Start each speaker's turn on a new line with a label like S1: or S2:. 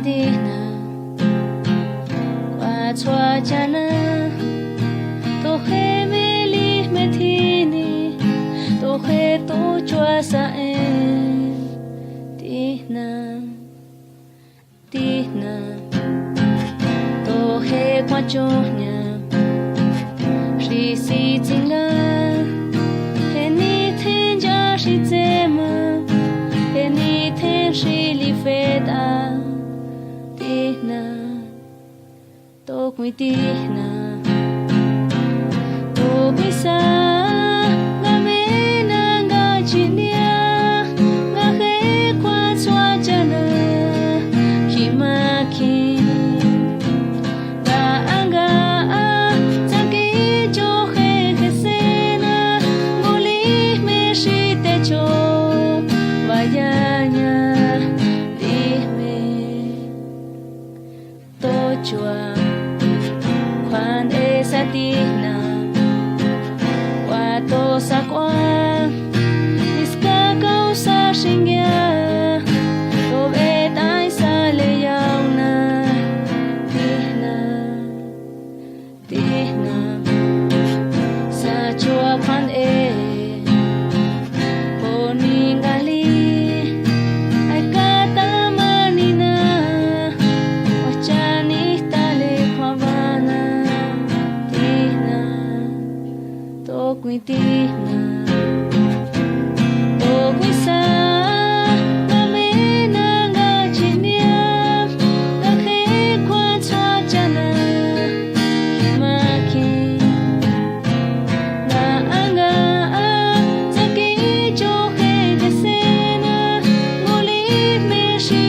S1: dina qua chua chana to he me li me thini to he to chua sa dina dina to he qua chonya shi si tinga he ni ten ja shi zema he ni ten shi li fe da dina to quy dina to quy sa nga me na nga chinia nga he kwa chua chana ki ma ki ga anga ta ki jo he ke se na ngoli me shi te cho vaya nya di me to chua quan esa tina wato sa quan iska causa shingia to betai sa le yauna tina tina sa chua quan poningali ai kata manina wachani tale kwavana tina to quy tina to quy sa nga me na nga chinia nga he kwa chua chana ki ma ki ga anga sa ki jo he ke se na ngoli me shi